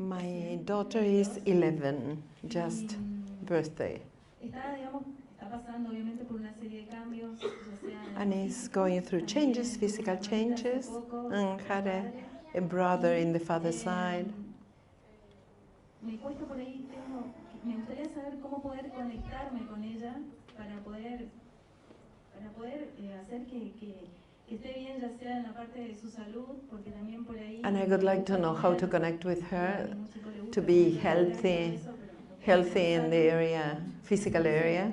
My daughter is 11, just birthday. And is going through changes, physical changes, and had a brother in the father's side. Me gustaría saber cómo poder conectarme con ella para poder hacer que esté bien, ya sea en la parte de su salud, porque también por ahí. And I would like to know how to connect with her, to be healthy in the area, physical area,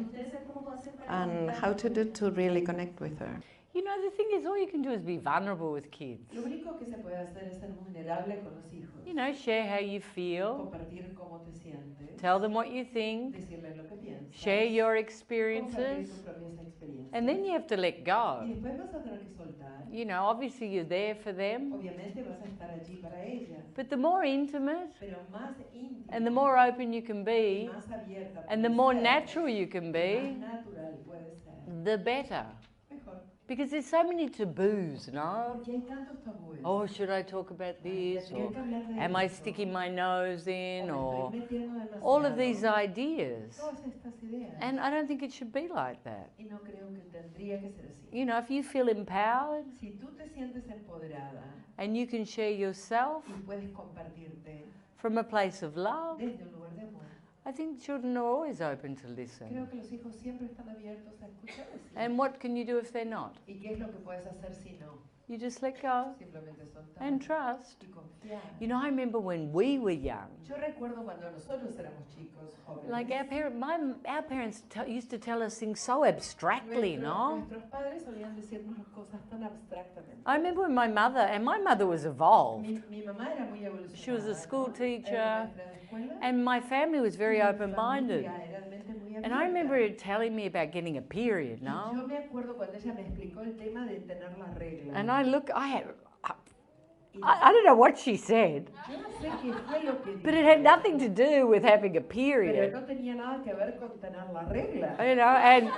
and how to really connect with her. You know, the thing is, all you can do is be vulnerable with kids. Lo único que se puede hacer es ser vulnerable con los hijos. You know, share how you feel. Compartir cómo te sientes. Tell them what you think. Decirles lo que piensas. Share your experiences. Compartir tus propias experiencias. And then you have to let go. Y después vas a tener que soltar. You know, obviously you're there for them. Obviamente vas a estar allí para ella. But the more intimate, Pero más íntimo, and the more open you can be, más abierta and the more natural you can más be, natural puede ser. the better. Mejor. Because there's so many taboos, no? Porque hay tantos tabúes. Oh, should I talk about this? Or am I sticking my nose in? Or all of these ideas. And I don't think it should be like that. Y no creo que tendría que ser así. You know, if you feel empowered Si tú te sientes empoderada and you can share yourself y puedes compartirte from a place of love, desde un lugar de amor, I think children are always open to listen. creo que los hijos siempre están abiertos a escuchar. And what can you do if they're not? ¿Y qué es lo que puedes hacer si no? You just let go Simplemente soltar and trust. y confiar. You know, I remember when we were young, Yo recuerdo cuando nosotros éramos chicos, jóvenes. like our parents used to tell us things so abstractly, no? Nuestros padres solían decirnos las cosas tan abstractamente. I remember when my mother was evolved. Mi mamá era muy evolucionada. She was a school ¿no? teacher, Era maestra de escuela, and my family was very y mi open-minded. familia era realmente muy And I abierta. remember her telling me about getting a period, Y yo no? me acuerdo cuando ella me explicó el tema de tener la regla. And I don't know what she said, Yo no sé qué fue lo que but it dijo, had nothing to do with having a pero period, no tenía nada que ver con tener la regla. you know, and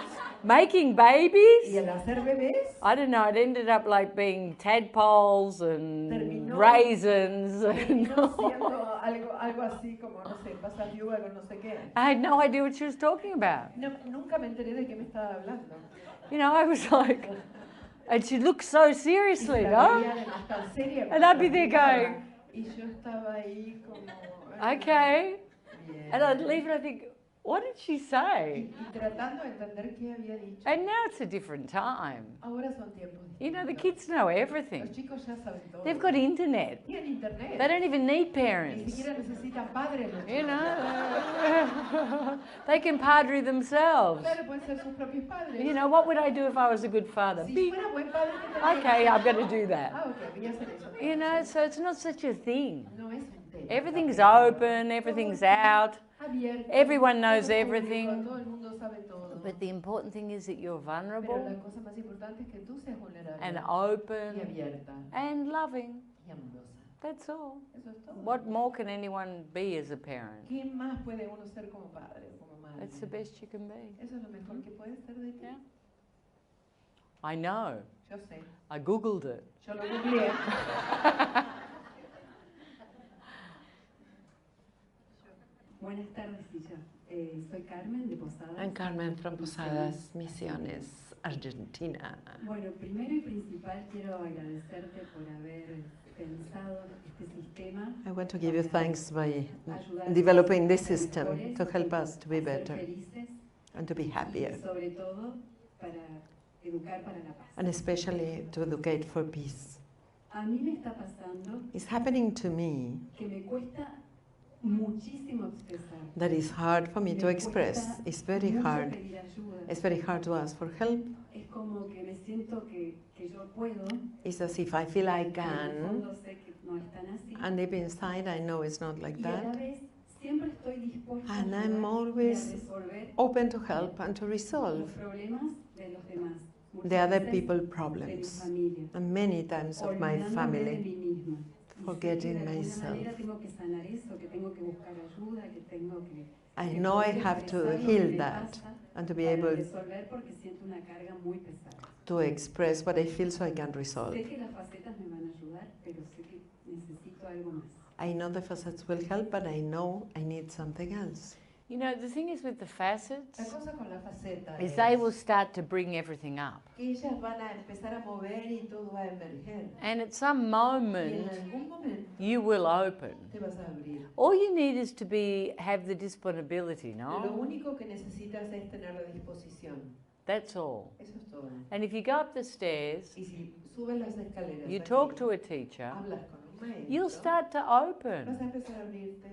making Y babies. al hacer bebés, I don't know, it ended up like being tadpoles and Terminó- raisins. And terminó siendo algo así como, no sé, pasas viuda con no sé qué. I had no idea what she was talking about. No, nunca me enteré de qué me estaba hablando. You know, I was like, and she looked so seriously, La no? veía además tan seria And I'd be there miraba. going, Y yo estaba ahí como... okay. Bien. And I'd leave and I think, what did she say? Y tratando de entender qué había dicho. And now it's a different time. Ahora son tiempos You know, the distintos. kids know everything. Los chicos ya saben todo. They've got internet. Tienen internet. They don't even need Ni parents. siquiera necesitan padres los You chicos. know, they can padre themselves. Claro, pueden ser sus propios padres. You know, what would I do if I was a good father? Si Beep. fuera buen padre, ¿qué tendría que Okay, hacer? I'm going to do that. Ah, ok, voy a hacer eso. You know, so it's not such a thing. No es un tema. Everything's Está open, everything's out. abierto, Everyone knows todo público, everything. Todo el mundo sabe todo. But the important thing is that you're Pero vulnerable la cosa más importante es que tú seas vulnerable and y open abierta and loving. y amorosa. That's all. Eso es todo. What more can anyone be as a parent? ¿Qué más puede uno ser como padre o como madre? That's the best you can be. Eso es lo mejor que puede ser de ti. Yeah. I know. Yo sé. I Googled it. Yo lo googleé. Buenas tardes, Isha. Soy Carmen de Posadas. I'm Carmen from Posadas, Misiones, Argentina. Bueno, primero y principal quiero agradecerte por haber pensado este sistema. I want to give you thanks by developing this system to help us to be a ser better felices and to be y happier, sobre todo para educar para la paz. and especially to educate for peace. A mí me está pasando It's happening to me que me cuesta muchísimo expresar. that it's hard for me to Me express. cuesta It's very mucho hard. pedir ayuda. It's very hard to ask for help. Es como que me siento que yo puedo, It's as if I feel I en el can, fondo sé que no es tan así. and deep inside I know it's not like Y a la that. vez siempre estoy dispuesta a And ayudar I'm y a always resolver open to help and to los resolve problemas de los demás. Muchas the other veces people's de mi problems, familia. and many times of my Olvidándome de family, mí misma. Y sé que forgetting de alguna myself. manera tengo que sanar eso, que tengo que buscar ayuda, que tengo que I know I have to expresar lo que heal me that pasa and to be para able resolver porque siento una carga muy pesada. to express what I feel so I can resolve. Sé que las facetas me van a ayudar, pero sé que necesito algo más. I know the facets will help, but I know I need something else. You know, the thing is with the facets La cosa con la faceta is they will start to bring everything up. que ellas van a empezar a mover y todo va a emerger. And at some Y en moment, algún momento you will open. te vas a abrir. All you need is to have the disponibility, Lo no? único que necesitas es tener la disposición. That's all. Eso es todo. And if you go up the stairs, Y si subes las escaleras, you aquí, talk to a teacher, hablas con un maestro, you'll start to vas open. a empezar a abrirte.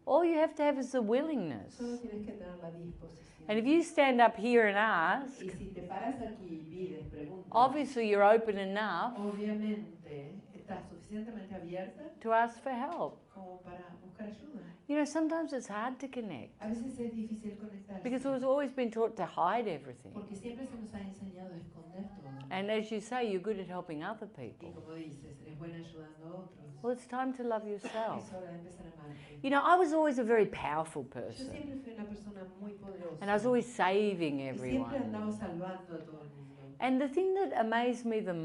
All you have to have is the willingness. Solo tienes que tener la disposición. And if you stand up here and ask, Y si te paras aquí y pides, preguntas, obviously you're open enough obviamente estás suficientemente abierta to ask for help. como para buscar ayuda. You know, sometimes it's hard to connect A veces es difícil conectarse. because we've always been taught to hide everything. Porque siempre se nos ha enseñado a esconder todo. And as you say, you're good at helping other Y people. como dices, eres buena ayudando a otros. Well, it's time to love yourself. Es hora de empezar a amarte. You know, I was always a very powerful Yo person. siempre fui una persona muy poderosa. And I was always saving Y siempre andaba everyone. salvando a todo el mundo. And the thing that amazed me the Y lo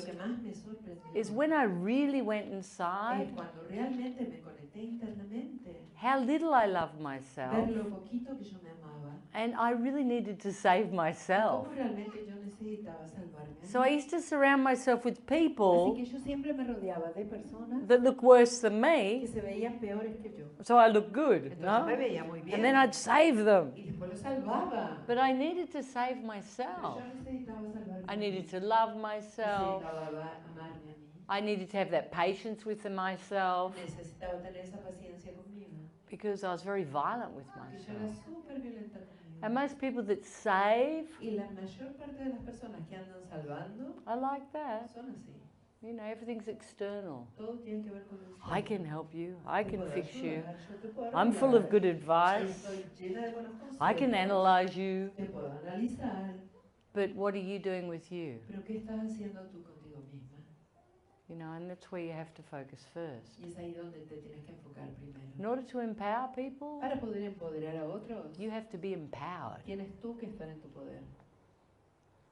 most que más me sorprendió is when I really went es inside, cuando realmente me conecté internamente, how little I loved ver myself, lo poquito que yo me amaba, and I really needed to save myself. cómo realmente yo necesitaba salvarme. So I used to surround myself with Así people que yo siempre me rodeaba de personas that look worse than que me, se veían peores que yo. so I look good, Entonces yo me no? veía muy bien. And then I'd save them. Y después lo salvaba. But I needed to save Pero myself. yo necesitaba salvarme. I needed to love myself. Necesitaba amarme a mí. I needed to have that patience with myself Necesitaba tener esa paciencia conmigo. because I was very violent with Porque yo era myself. súper violenta conmigo. And most people that save Y la mayor parte de las personas que andan salvando are like that. son así. You know, everything's external. Todo tiene que ver con el I can help you. I Te can puedo fix you. ayudar, yo te puedo I'm full of arreglar, good yo advice. estoy llena de buenos I can consejos, analyze you. te puedo analizar, But what are you doing with you? pero ¿qué estás haciendo tú contigo misma? You know, and that's where you have to focus first. Y es ahí donde te tienes que enfocar primero. In order to empower people, Para poder empoderar a otros, you have to be empowered. tienes tú que estar en tu poder.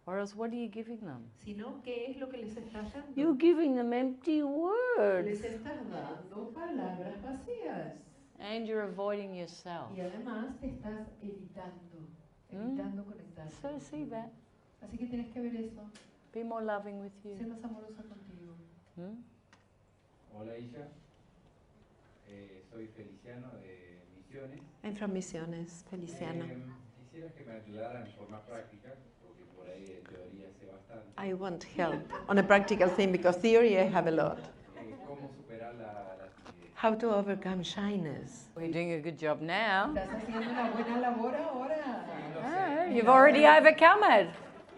Or else, what are you giving them? Si no, ¿qué es lo que les estás dando? You're giving them empty Les words. estás dando palabras vacías. And you're avoiding yourself. Y además te estás evitando conectarte. So see that. Así que tienes que ver eso. Be more loving with Sé you. más amorosa contigo. Hola Isha, soy Feliciano de Misiones. I'm from Misiones, Feliciano. Quisiera que me ayudaran en forma práctica, porque por ahí de teoría sé bastante. I want help on a practical thing because theory I have a lot. ¿Cómo superar la timidez? How to overcome shyness. Well, you're doing a good job now. Estás haciendo una buena labor ahora. Oh, you've already overcome it.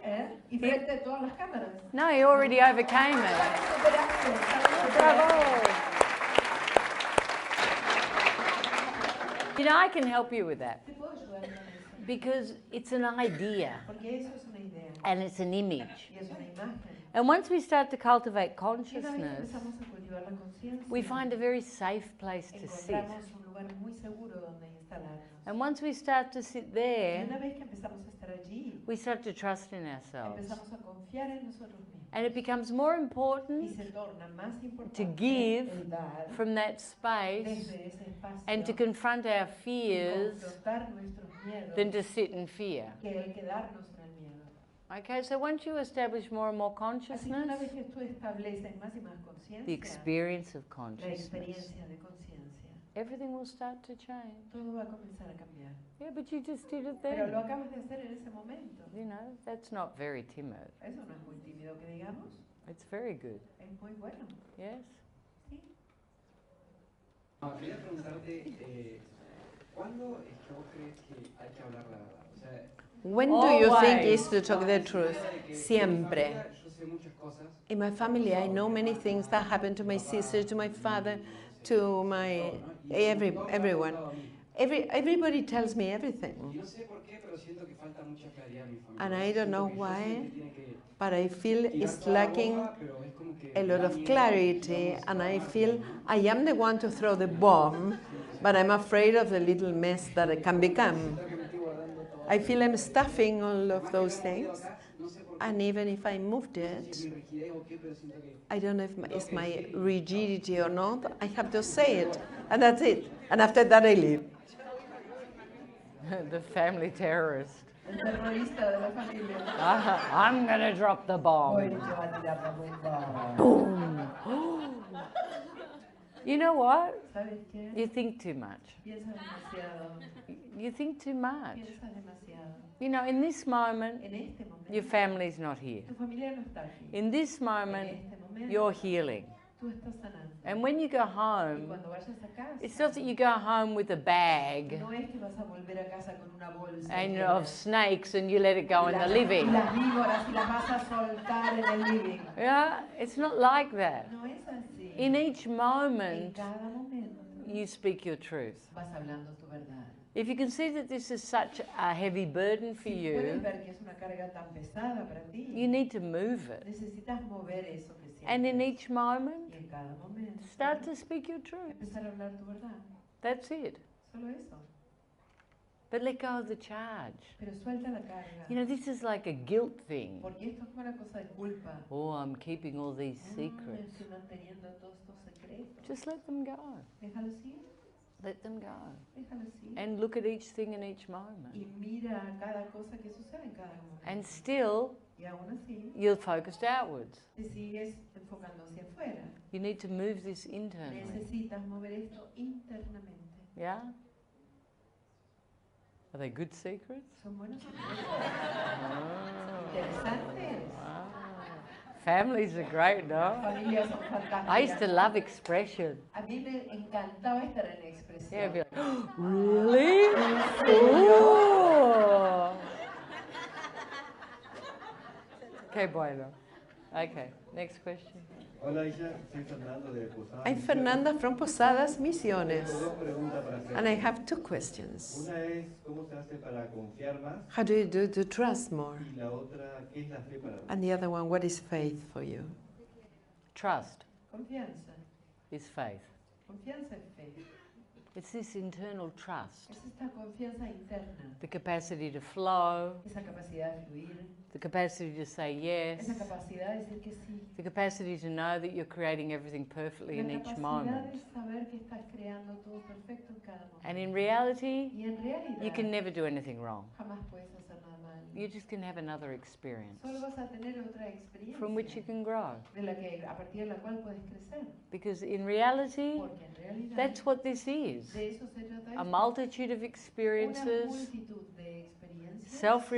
¿Eh? Y frente a todas las cámaras. No, you already overcame it. Bravo. You know, I can help you with that Te puedo ayudar con eso. because it's an idea Porque eso es una idea. and it's an image. Y es una imagen. And once we start to cultivate Y una vez consciousness, empezamos a cultivar la conciencia, we find a very safe place to sit. encontramos un lugar muy seguro donde instalarnos. And once we start to sit Y there, una vez que empezamos a estar allí, we start to trust in ourselves. empezamos a confiar en nosotros mismos. And it becomes more Y important se torna más importante to give el dar from that space desde ese espacio and to confront our y fears confrontar nuestros miedos than to sit in fear. que el quedarnos en el miedo. Okay, so once you establish more and more Así que una consciousness, vez que tú estableces más y más the conciencia, experience of la consciousness, experiencia de conciencia, everything will start to change. todo va a comenzar a cambiar. Yeah, but you just did it Pero lo then. acabas de hacer en ese momento. You know, that's not very timid. Eso no es muy tímido que digamos, It's very good. es muy bueno. Yes? ¿Sí? Quería preguntarte, ¿cuándo es que vos crees que hay que hablar la verdad? O sea, When do you think Always. is to talk the truth? Siempre. yo sé muchas cosas. In my family, I know many things that happened to my sister, to my father, to my everyone. Everybody tells me Y everything, no sé por qué, pero siento que falta mucha claridad en mi familia. and I don't know Siento que yo why, sé que tiene que but I feel tirar it's toda la lacking bomba, pero es como que a me lot da of miedo clarity, que vamos a and I armar feel algo, ¿no? I am the one to throw the bomb, but I'm afraid of the little mess that it can become. Siento que me estoy guardando todo. I feel I'm stuffing all of those Más que me things. acá, no sé por And even if I moved it, si mi rigidez o qué, pero siento que I don't know if tengo it's que my decirlo. rigidity or not. I have to say it, and that's it. And after that, I leave. The family terrorist. El terrorista de la familia. I'm gonna drop the bomb. Hoy yo voy a tirar la bomba. Boom. You know what? ¿Sabes qué? You think too much. Piensas demasiado. You think too much. Piensas demasiado. You know, in this moment, En este momento, your family's not here. tu familia no está aquí. In this moment, En este momento, you're healing. tú estás sanando. And when you go Y home, cuando vayas a casa, it's not that you go home with a bag no es que vas a volver a casa con una bolsa and llena of snakes and you let it go in the living. y las víboras y las vas a soltar en el living. Yeah, it's not like that. No es así. In each En moment, cada momento you speak your truth. vas hablando tu verdad. If you can see that this is such a heavy burden for Si puedes you, ver que es una carga tan pesada para ti, you need to move it. necesitas mover eso que sientes. And in each moment, Y en cada momento, start to speak your truth. empezar a hablar tu verdad. That's it. Solo eso. But let go of the charge. Pero suelta la carga. You know, this is like a guilt thing. Porque esto es como una cosa de culpa. Oh, I'm keeping all these secrets. Estoy manteniendo todos estos secretos. Just let them go. Déjalos ir, Let them go. déjalos ir. And look at each thing in each moment. Y mira cada cosa que sucede en cada momento. And still, Y aún así, you're focused outwards. te sigues enfocando hacia afuera. You need to move this internally. Necesitas mover esto internamente. Yeah? Are they good secrets? Son buenos secretos. Oh. Interesantes. Wow. Families are great, no? Familias son fantásticas. I used to love expression. A mí me encantaba estar en Yeah, I'd expresión. be like, oh, really? Ooh. Okay, bueno. Okay, next question. Hola Isha, soy Fernando de Posadas. I'm Fernanda from Posadas Misiones, Tengo dos preguntas para hacer. and I have two questions. Una es, ¿cómo se hace para confiar más? How do you do to trust more? Y la otra, ¿qué es la fe para vos? And the other one, what is faith for you? Trust Confianza. is faith. Confianza es fe. It's this internal trust, Es esta confianza interna. the capacity to flow, Esa capacidad de fluir. the capacity to say yes, Esa capacidad de decir que sí. the capacity to know that you're creating everything perfectly in La each capacidad moment. de saber que estás creando todo perfecto en cada momento. And in reality, Y en realidad, you can never do anything wrong. jamás puedes hacer nada mal. You just can have another experience Solo vas a tener otra experiencia from which you can grow. de la que, a partir de la cual puedes crecer. Because in reality, Porque en realidad that's what this is. de eso se trata A esto. multitude of Una experiences, multitud de experiencias,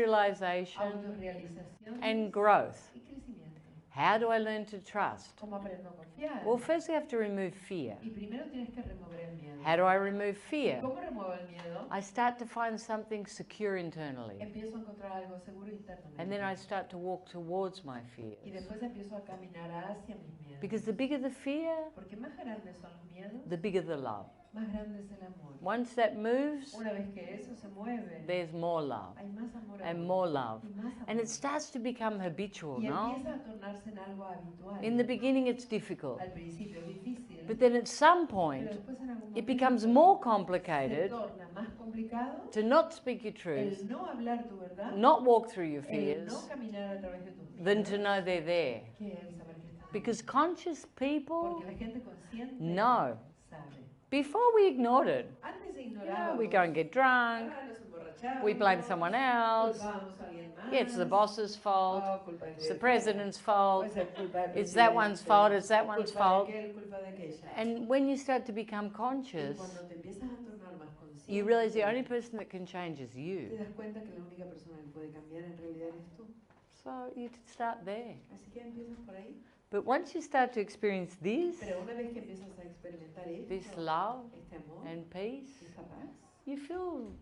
self-realization, autorrealización and growth. y crecimiento. How do I learn to trust? ¿Cómo aprendo a confiar? Well, first we have to remove fear. Y primero tienes que remover el miedo. How do I remove fear? ¿Cómo remuevo el miedo? I start to find something secure internally. Empiezo a encontrar algo seguro internamente. And then I start to walk towards my Y fears. después empiezo a caminar hacia mis miedos. Because the bigger the fear, Porque más grandes son los miedos, the bigger the love. más grande es el amor. Once that moves, Una vez que eso se mueve, there's more love hay más amor and aún. more love. Y más amor. And it starts to become habitual, Y no? empieza a tornarse en algo habitual. In the beginning, it's difficult. Al principio es difícil, But then at some pero point, después en algún it momento becomes more se complicated torna más complicado to not speak your truth, el no hablar tu verdad, not walk through your el fears, no caminar a través de tus than miedos, to know they're there. que el saber que estás ahí. Because conscious people Porque la gente consciente know. sabe. Before we ignored it. Antes se You know, ignoraba. we go and get drunk, Nos emborrachábamos, we blame someone else, culpábamos a alguien más. yeah, it's the boss's fault, Oh, culpa de it's the aquel. president's fault, Puede ser culpa del it's that one's presidente, fault, it's that one's culpa de fault. aquel, culpa de aquella. And when you start to become Y conscious, cuando te empiezas a tornar más consciente, you realize the only person that can change is te you. das cuenta que la única persona que puede cambiar en realidad eres tú. So you start there. Así que empiezas por ahí. But once you start to experience this, Pero una vez que empiezas a experimentar this esto, love este amor, and peace, esta paz, you feel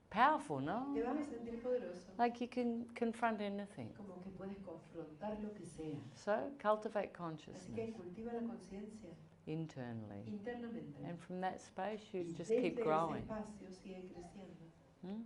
powerful, no? te vas a sentir poderoso. Like you can confront anything. Como que puedes confrontar lo que sea. So cultivate Así que consciousness cultiva la conciencia internally. internamente. And from that space, you Y just desde keep ese growing. espacio sigue creciendo. Hmm?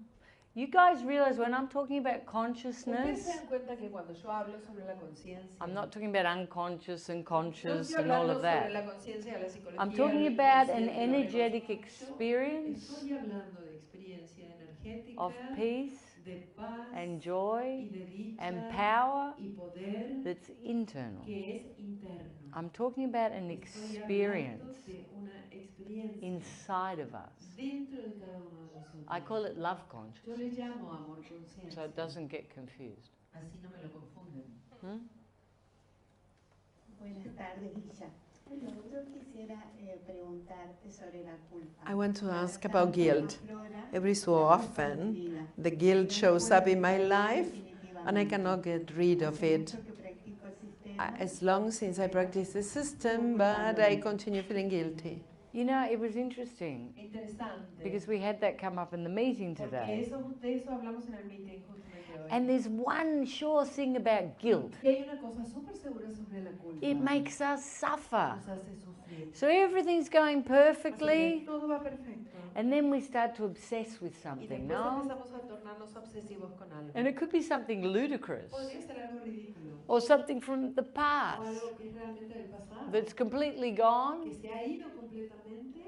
You guys realize when I'm talking about Ustedes consciousness, se dan cuenta que cuando yo hablo sobre la conciencia, I'm not talking about unconscious and no conscious estoy and all hablando of sobre that. la conciencia, la psicología, I'm talking el about an inconsciente, lo energetic reconozco. experience Estoy hablando de experiencia energética, of peace, de paz and joy y de dicha and power y poder that's internal. que es interno. I'm talking about an Estoy experience hablando de una experiencia inside of us. dentro de cada uno de nosotros. I call it love Yo consciousness, le llamo amor so conciencia. it doesn't get confused. Así no me lo confunden. Buenas tardes, Isha. Yo quisiera preguntarte sobre la culpa. I want to ask about guilt. Every so often, the guilt shows up in my life, and I cannot get rid of it. As long since I practice the system, but I continue feeling guilty. You know, it was interesting because we had that come up in the meeting today. De eso hablamos en el meeting justamente hoy. And there's one sure thing about guilt. Y hay una cosa súper segura sobre la culpa. It makes us suffer. Nos hace sufrir. So everything's going Así que perfectly, todo va perfecto. and then we start to obsess with Y something, después no? empezamos a tornarnos obsesivos con algo. And it could be something ludicrous Podría ser algo ridículo. or something from the O past algo que es realmente del pasado. that's completely Que gone, se ha ido completamente.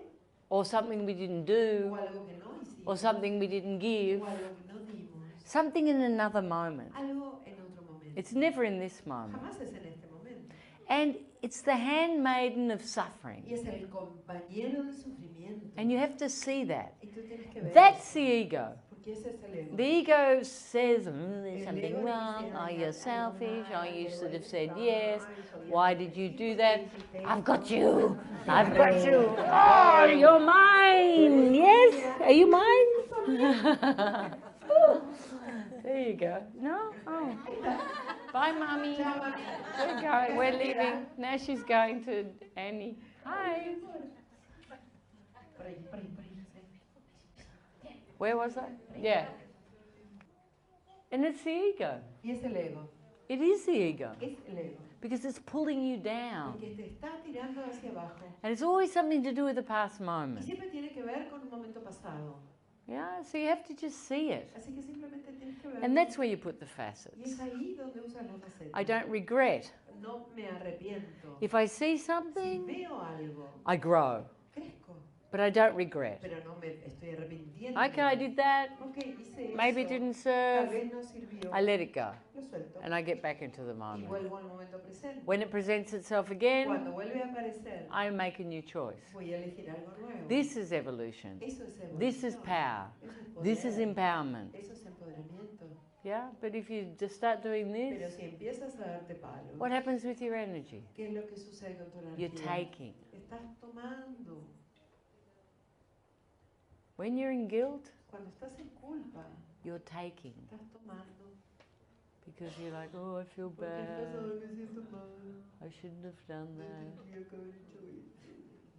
or something we didn't O do, algo que no hicimos. or something we didn't give, O algo que no dimos. something in another moment. Algo en otro momento. It's never in this moment. Jamás es en este momento. And it's the handmaiden of suffering. Y es el compañero de sufrimiento. And you have to see that. Y tú tienes que ver That's eso, the ego. porque ese es el ego. The ego says, there's El something ego wrong, dice, oh, "Hay you're algo selfish, mal, oh, you algo should have está said mal, yes, podías why did you do that? hiciste I've esto". got you, I've got you, oh, you're mine, yes, are you mine? There you go, no? Oh. Bye, Mummy. We're going, we're leaving. Now she's going to Annie. Hi. Por ahí, por ahí, por ahí, sí. Where was I? Yeah. And it's the ego. Y es el ego. It is the ego. Es el ego. Because it's pulling you down. Porque te está tirando hacia abajo. And it's always something to do with the past Y moment. siempre tiene que ver con un momento pasado. Yeah, so you have to just see it. Así que simplemente tienes que ver. And that's where you put the Y facets. es ahí donde usas las facetas. I don't regret. No me arrepiento. If I see Si something, veo algo, I grow. crezco. But I don't regret. Pero no me estoy arrepintiendo. Okay, I did that. Ok, hice Maybe it eso. didn't Tal serve. vez no sirvió. I let it go. Lo suelto. And I get back into the Y moment. vuelvo al momento presente. When it presents itself again, Cuando vuelve a aparecer, I make a new choice. voy a elegir algo nuevo. This is evolution. Eso es evolución. This is power. Eso es poder. This is empowerment. Eso es empoderamiento. Yeah, but if you just start doing Pero this, si empiezas a darte palos, what happens with your energy? ¿qué es lo que sucede con tu You're energía? taking. Estás tomando. When you're in guilt, Cuando estás en culpa, you're taking. estás tomando. Because you're like, oh, I feel Porque el bad. pasado me siento mal. I shouldn't have done No that. tendría que haber hecho esto.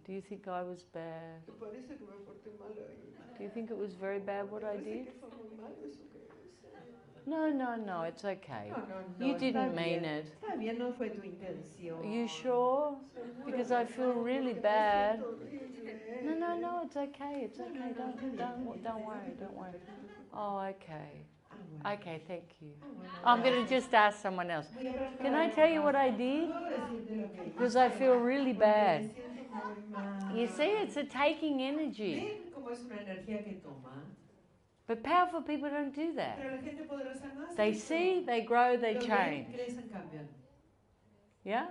Do you think I was bad? Me parece que me porté mal ahí. Do you think it was very bad what I Me parece did? que fue muy malo eso que hice. No, it's okay. No, You está didn't mean bien. it. Está bien, no fue tu intención. Are you sure? Because I feel really bad. No, it's okay. It's okay. Don't worry. Oh, okay. Okay, thank you. I'm going to just ask someone else. Can I tell you what I did? Because I feel really bad. You see, it's a taking energy. ¿Ven cómo es una energía que toma? But powerful people don't do that. Pero la gente poderosa no hace They eso. see, they grow, they Lo ven, change. crecen, cambian. Yeah?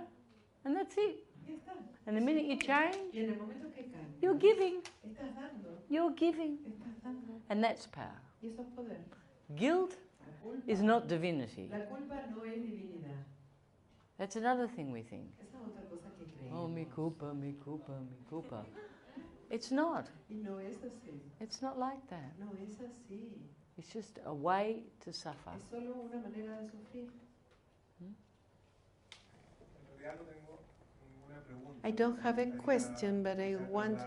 And that's it. Ya está. And the minute you change, Y en el momento que cambian, you're giving. estás dando, You're giving. estás dando. And that's power. Y eso es poder. Guilt La culpa, is not divinity. la culpa no es divinidad. That's another thing we think. Esa es otra cosa que creemos. Oh, mi culpa, mi culpa, mi culpa. It's not. Y no es así. It's not like that. No es así. It's just a way to suffer. Es solo una manera de sufrir. I don't have a question, but I want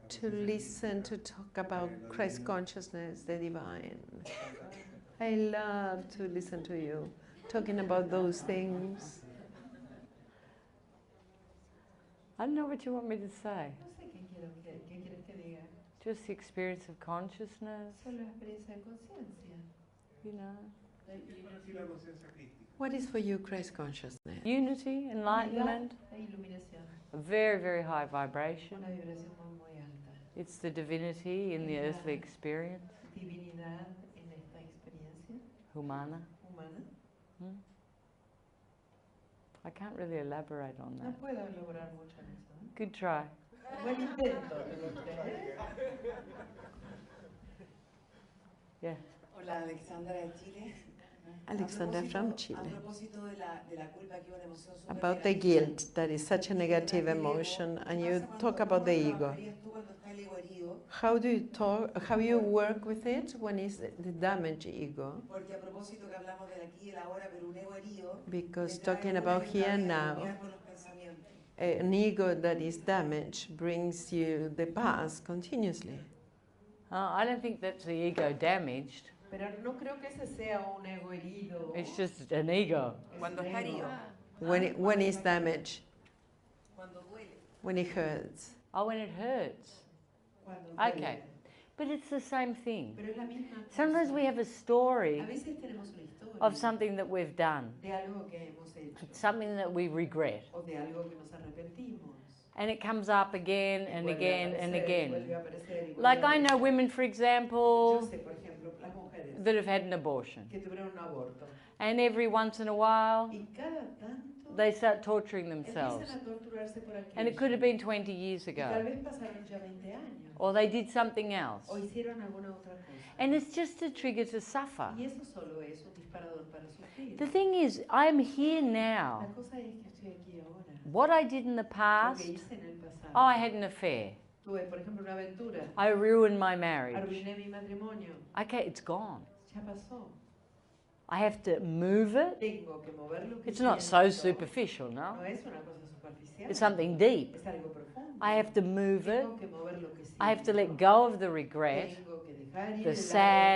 to listen to talk about Christ consciousness, the divine. I love to listen to you talking about those things. I don't know what you want me to say. No sé qué quieres que diga. Just the experience of consciousness, Solo la experiencia de conciencia. you know. What is for you Christ consciousness? Unity, enlightenment, La iluminación. a very, very high vibration. Una vibración muy alta. It's the divinity in the earthly experience. Divinidad en esta experiencia. Humana. humana. Hmm? I can't really elaborate on No that. puedo elaborar mucho en eso. Good try. Buen intento, digo usted. Yeah. Hola, Alexandra de Chile. Alexandra from A Chile. propósito de la culpa, que es una emoción súper About the negativa. guilt, that is such a negative emotion, and you talk about the ego. Tú cuando está el ego herido? How do you talk? How you work with it when it's the damaged ego? Porque a propósito que hablamos del aquí y el ahora, pero un ego herido. Because talking about here and now, Con los pensamientos. an ego that is damaged brings you the past continuously. I don't think that's the ego damaged. Pero no creo que ese sea un ego herido. It's just an ego. Cuando está herido. When it's damaged, Cuando duele. when it hurts. Oh, when it hurts. Okay. But it's the same thing. Pero es la misma cosa. Sometimes we have a story A veces tenemos una historia of something that we've done, de algo que hemos hecho something that we regret. o de algo que nos arrepentimos. And it comes up again and Vuelve a again and aparecer, again. vuelve a aparecer y vuelve Like a I know aparecer. women, for Yo example, sé, por ejemplo, las mujeres that have had an abortion. que tuvieron un aborto And every once in a while, y cada tanto they start torturing themselves. empiezan a torturarse por aquello. And it could have been 20 years Y tal ago. vez pasaron ya 20 años Or they did something else. o hicieron alguna otra cosa. And it's just a trigger to suffer. Y eso solo es un disparador para sufrir. The thing is, I'm here La now. cosa es que estoy aquí ahora. What I did in the Lo past, que hice en el pasado. oh, I had an affair. Tuve, por ejemplo, una aventura. I ruined my marriage. Arruiné mi matrimonio. Okay, it's gone. Ya pasó. I have to move it. Tengo que mover lo que It's not so siento. superficial, No no? es una cosa superficial. It's something deep. Es algo profundo. I have to move it. Tengo que mover lo que siento. I have to let go of the regret, Tengo que dejar ir the el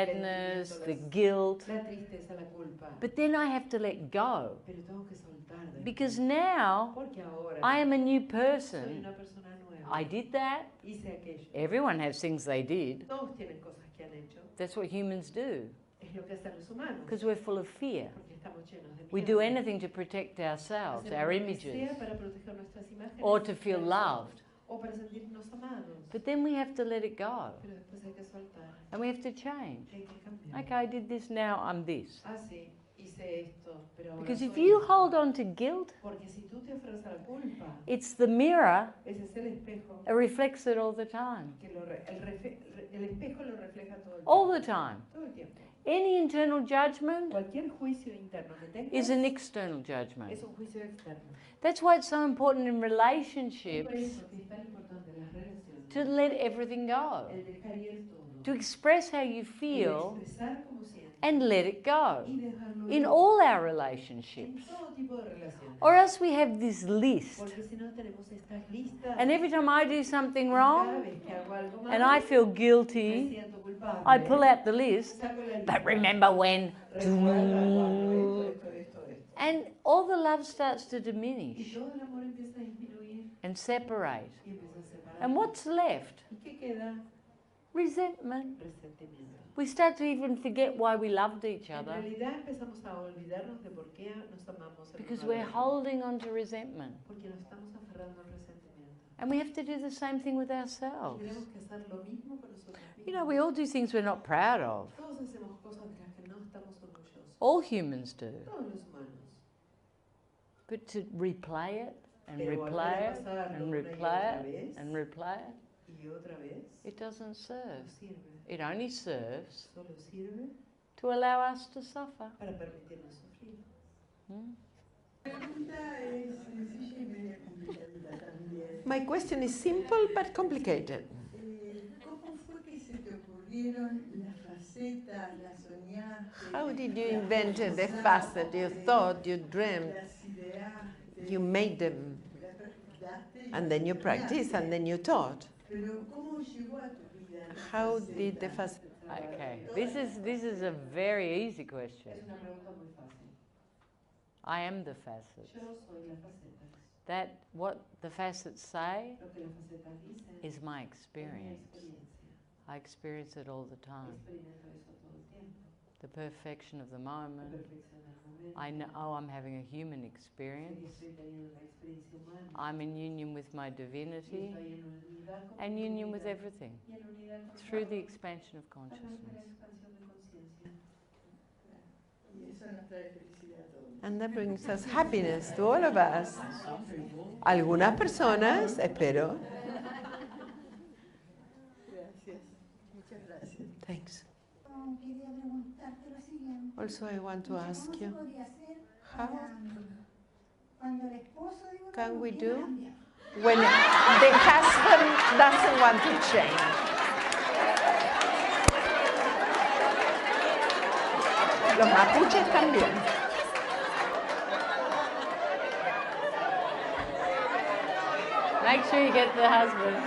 sadness, arrepentimiento, the guilt. la tristeza, la culpa. But then I have to let go. Pero tengo que soltar. después. Because now Porque ahora I am a new soy person. una persona nueva. I did that. Hice aquello. Everyone has things they did. Todos tienen cosas que han hecho. That's what humans do. Es lo que hacen los humanos. Because we're full of fear. Porque estamos llenos de We miedo. do anything to protect ourselves, Hacemos our lo que images, sea para proteger nuestras imágenes, or to feel nuestros ojos, loved. o para sentirnos amados. But then we have to let it go. Pero después hay que soltar. And we have to change. Hay que cambiar. Okay, I did this, now I'm this. Ah, sí, hice esto, pero ahora Because if soy you esto. hold on to guilt, Porque si tú te aferras a la culpa, it's the mirror ese es el espejo that reflects it all the time. que el espejo lo refleja todo el All tiempo. the time. Todo el tiempo. Any internal judgment Cualquier juicio interno que tengas is an external judgment. es un juicio externo. That's why it's so important in Es por relationships eso que es tan importante en las relaciones to let everything go, el dejar ir todo, to express how you el feel expresar como sientes and let it go y dejarlo in ir all our en relationships. todo tipo de relaciones. Or else we have this list. Porque si no tenemos estas listas And every time I do something y cada wrong vez que hago algo mal, and I feel me guilty, siento culpable. I pull out the list. Saco la But lista. remember when? Recuerda esto. And all the love starts to Y diminish todo el amor empieza a disminuir and separate. y empieza a separar. And what's left? ¿Y qué queda? Resentment. Resentimiento. We start to even forget why we loved each En other realidad empezamos a olvidarnos de por qué nos amamos el because uno we're al otro. holding on to resentment. Porque nos estamos aferrando al resentimiento. And we have to do the same thing with Y ourselves. tenemos que hacer lo mismo con nosotros mismos. You know, we all do things we're not proud of. Todos hacemos cosas de las que no estamos orgullosos. All humans do. Todos los humanos. But to replay it and Pero volver a replay it pasarlo and una y replay otra it vez and replay it, y otra vez, it doesn't no serve. sirve. It only serves Solo sirve to allow us to suffer. para permitirnos sufrir. Hmm? My question is simple but complicated. ¿Cómo fue que se te ocurrieron las facetas, las soñaste? How did you invent the facet you thought, you dreamed, Las ideaste, you made them, las practicaste y and then you las practiced and then you taught? Pero ¿cómo llegó a tu vida? la How faceta? did the facet? Okay, this is a very easy question. Es una pregunta muy fácil. I am the facets. Yo soy las facetas. That what the facets say Lo que las facetas dicen is my es mi experience. experiencia. I experience it all the time. Experimento eso todo el tiempo. The perfection of the La moment. perfección del momento. I know, oh, I'm having a human Sé que experience. estoy teniendo una experiencia humana. I'm in union with my Y divinity estoy en unidad con and mi union with divinidad. everything Y en unidad con through the todo. expansion of A través de la consciousness. expansión de conciencia. Eso nos trae felicidad a todos. And that brings us happiness to all of us. Algunas personas, espero. Gracias, muchas gracias. Thanks. Quería preguntarte lo siguiente. Also, I want to ask ¿Cómo se you, podría hacer how cuando el esposo, digo, can we no quiere do cambiar? when the husband doesn't want to change? Los mapuches también. Make sure you get the husband.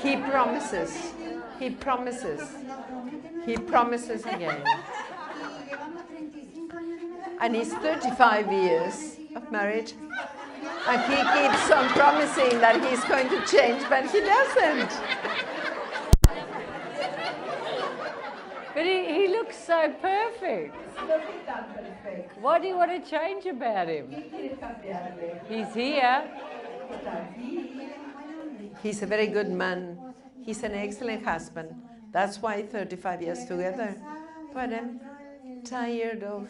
He promises. He promises. He promises again. Y llevamos 35 años de matrimonio. And he's 35 years of marriage. And he keeps on promising that he's going to change, but he doesn't. But he looks so perfect. What do you want to change about him? He's here. He's a very good man. He's an excellent husband. That's why 35 years together. But I'm tired of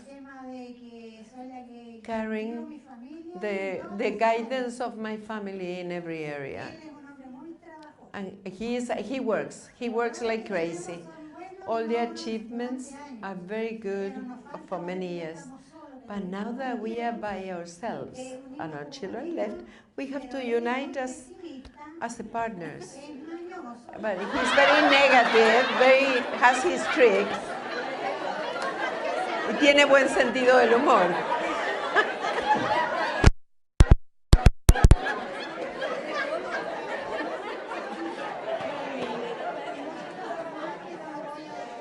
carrying the guidance of my family in every area. And he works like crazy. All the achievements are very good for many years. But now that we are by ourselves and our children left, we have to unite as the partners. But he's very negative, has his tricks. Y tiene buen sentido del humor.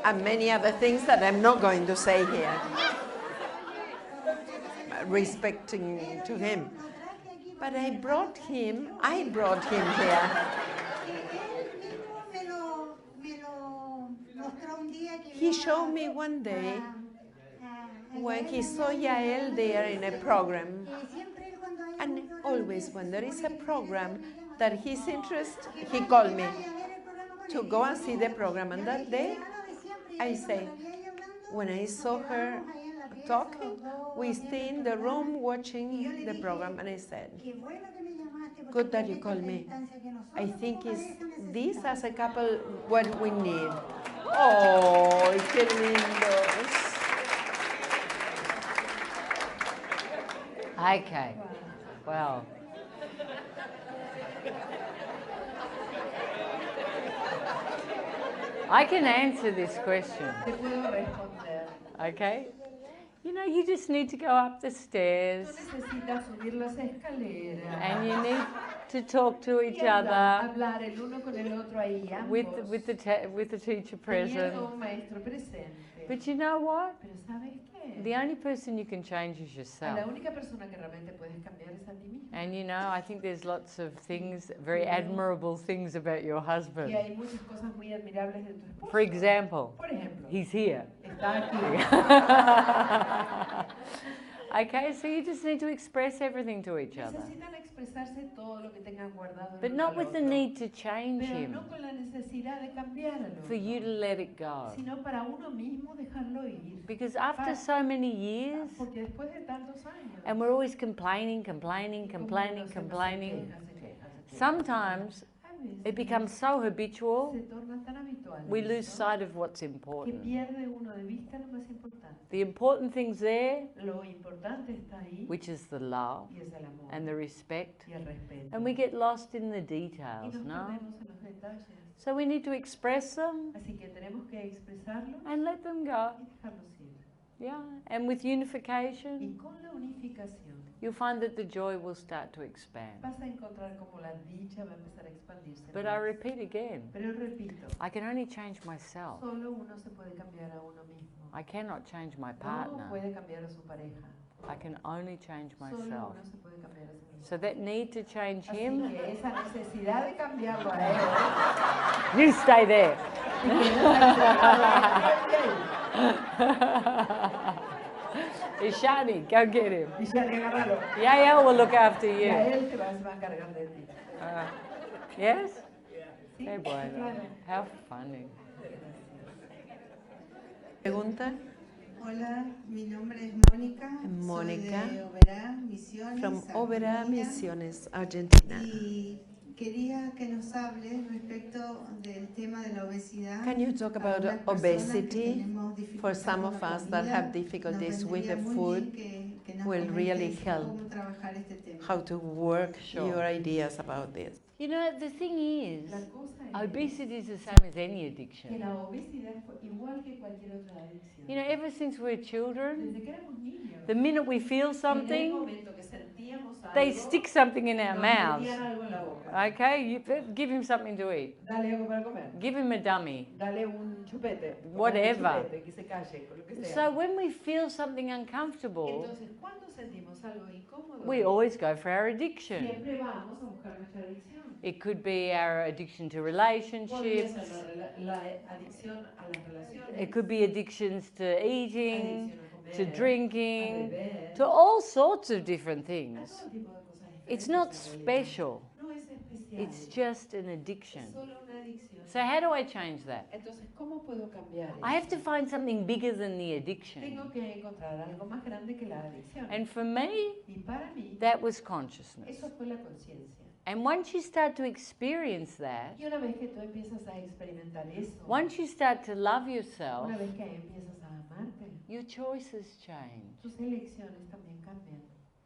And many other things that I'm not going to say here, respecting to him. But I brought him here. He showed me one day when he saw Yael there in a program. And always when there is a program that he's interested, he called me to go and see the program. And that day, I say, when I saw her talking, we stay in the room watching the program, and I said, good that you called me. I think this as a couple what we need. Oh, qué lindos. Okay. Well. I can answer this question. Okay? You know, you just need to go up the stairs. And you need to talk to each other with the teacher present. But you know what? The only person you can change is yourself. And you know, I think there's lots of things, very admirable things about your husband. For example, he's here. Okay, so you just need to express everything to each other. But not with the need to change him. For you to let it go. Because after so many years, and we're always complaining, sometimes it becomes so habitual, we lose sight of what's important. The important thing's there, which is the love and the respect, and we get lost in the details, no? So we need to express them and let them go. Yeah, and with unification, you'll find that the joy will start to expand. But I repeat again, I can only change myself. I cannot change my partner. I can only change myself. So that need to change him, you stay there. Ishani, go get him. Yael will look after you. Yes? Sí, Qué bueno. claro. How funny. Pregunta? Hola, mi nombre es Mónica. Mónica. Soy de Oberá, Misiones, From Oberá, Argentina. Misiones, Argentina. Y quería que nos hable respecto del tema de la obesidad. Can you talk about Algunas personas que obesity? tenemos For dificultad some con of la us that comida, have nos difficulties with vendría the muy food, bien que nos will really comentes help cómo trabajar este tema. how to work Sure. your ideas about this. You know, the thing is, La cosa es obesity is the same as any que addiction. la obesidad es igual que cualquier otra adicción. You know, ever since we're children, Desde que éramos niños, the minute we feel en el something, momento que sentíamos algo, they stick something in our nos mouths. metían algo en la boca. Okay, you give him something to eat. Dale algo para comer. Give him a dummy. Dale un chupete. Whatever. Un chupete, que se calle, con lo que sea. So when we feel something uncomfortable, Entonces, cuando sentimos algo incómodo, we always go for our addiction. siempre vamos a buscar nuestra adicción. It could be our addiction to Podría relationships. ser la adicción a las relaciones, It could be addictions to eating, adicción a to comer, a drinking, beber, to all sorts of different a things. todo tipo de cosas It's diferentes not en realidad. special. No es especial. It's just an Es addiction. solo una adicción. So how do I change that? Entonces, ¿cómo puedo cambiar I have eso? to find something bigger than the addiction. Tengo que encontrar algo más grande que la adicción. And for me, Y para mí, that was consciousness. eso fue la conciencia. And once you start to experience that, Y una vez que tú empiezas a experimentar eso, once you start to love yourself, una vez que empiezas a amarte, your choices change. tus elecciones también cambian.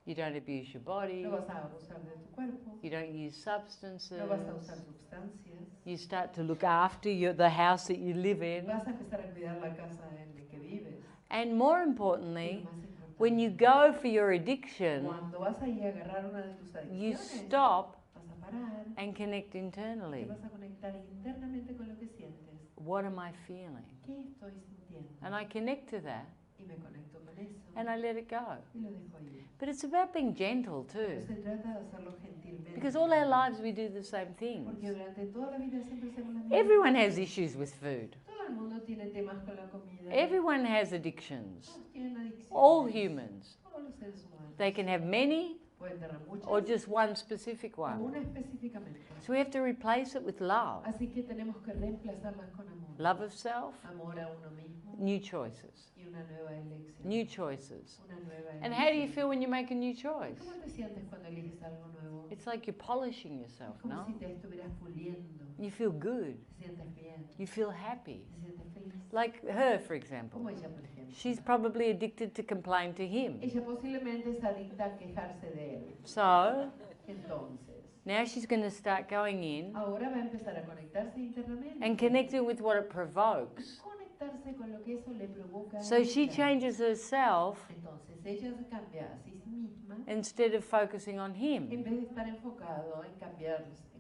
You don't abuse your body. No vas a abusar de tu cuerpo, You don't use substances. no vas a usar sustancias, You start to look after the house that you live in. vas a empezar a cuidar la casa en la que vives. And more Y lo importantly, más importante, when you go for your addiction, cuando vas a ir a agarrar una de tus you adicciones, stop vas a parar, and connect te internally. vas a conectar internamente con lo que sientes. What am I feeling? ¿Qué estoy sintiendo? And I connect to that Y me conecto con eso and I let it go. y lo dejo ir. But it's about being gentle Pero too. se trata de hacerlo gentilmente. Because all our lives we do the same things. Porque durante toda la vida siempre hacemos las mismas Everyone has cosas. issues with food. Todo el mundo tiene temas con la comida. Everyone has addictions. Todos tienen adicciones. All humans. Todos los seres humanos. They can have many Pueden tener muchas or just one specific o one. una específicamente. So we have to replace it with love. Así que tenemos que reemplazarlas con amor. Love of self, Amor a uno mismo new choices. y una nueva elección. New choices. Una nueva And how do you elección. feel when you make a new choice? ¿Cómo te sientes cuando eliges algo nuevo? It's like you're polishing yourself, Es como no? si te estuvieras puliendo. You feel good. Te sientes bien. You feel happy. Te sientes feliz. Like her, for example. Como ella, por ejemplo. She's probably addicted to complain to him. Ella posiblemente es adicta a quejarse de él. So Entonces, now she's going to start going in ahora va a empezar a conectarse internamente. and connecting with what it provokes. Conectarse con lo que eso le provoca a So she ella. changes herself Entonces ella se cambia a sí misma instead of focusing on en him. vez de estar enfocado en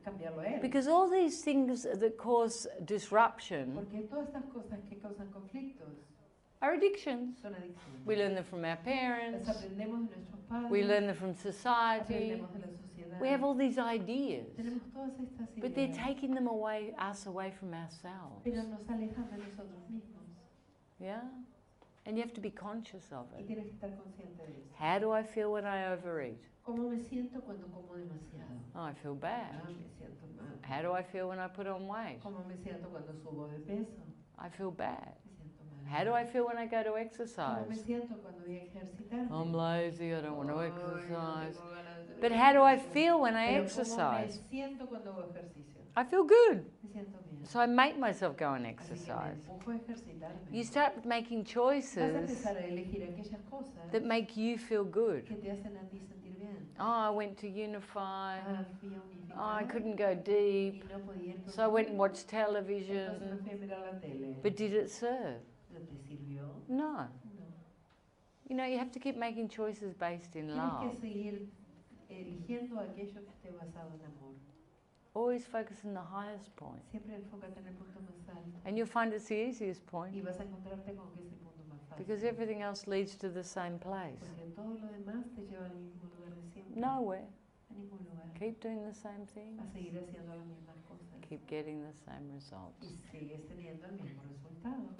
cambiarlo a él. Because all these things that cause disruption Porque todas estas cosas que causan conflictos are addictions. son adicciones. We learn them from our Las parents. aprendemos de nuestros padres, We learn them from society. aprendemos de la sociedad. We have all these ideas, Tenemos todas estas but they're ideas, taking them away, us away from ourselves. pero nos alejan de nosotros mismos. Yeah? And you have to be conscious of Y it. tienes que estar consciente de eso. How do I feel when I overeat? ¿Cómo me siento cuando como demasiado? Oh, I feel bad. Ah, me siento mal. How do I feel when I put on weight? ¿Cómo me siento cuando subo de peso? I feel bad. Me siento mal. How do I feel when I go to ¿Cómo me exercise? siento cuando voy a ejercitarme? I'm lazy, I don't want to Ay, no exercise. tengo ganas de hacer But how do I ejercicio. feel when I Pero ¿cómo exercise? me siento cuando hago ejercicio? I feel good. Me siento bien. So I make myself go and Así que me exercise. empujo a ejercitarme. You start making Vas a choices empezar a elegir aquellas cosas that make you feel good. que te hacen a ti sentir bien. Oh, I went to Unify. Ah, fui a Oh, I unificar couldn't go deep. y no podía ir So I went and watched Entonces me television. fui a mirar la tele. But did it serve? ¿No te sirvió? No. No. You know, you have to keep making choices based in Tienes love. que seguir eligiendo aquello que esté basado en amor. Always focus on the highest point. Siempre enfócate en el punto más alto And you'll find it's the easiest point y vas a encontrarte con que es el punto más fácil. because everything else leads to the same place. Porque todo lo demás te lleva al mismo lugar de siempre. Nowhere. A ningún lugar. Keep doing the same thing. A seguir haciendo las mismas cosas. Keep getting the same results. Y sigues teniendo el mismo resultado.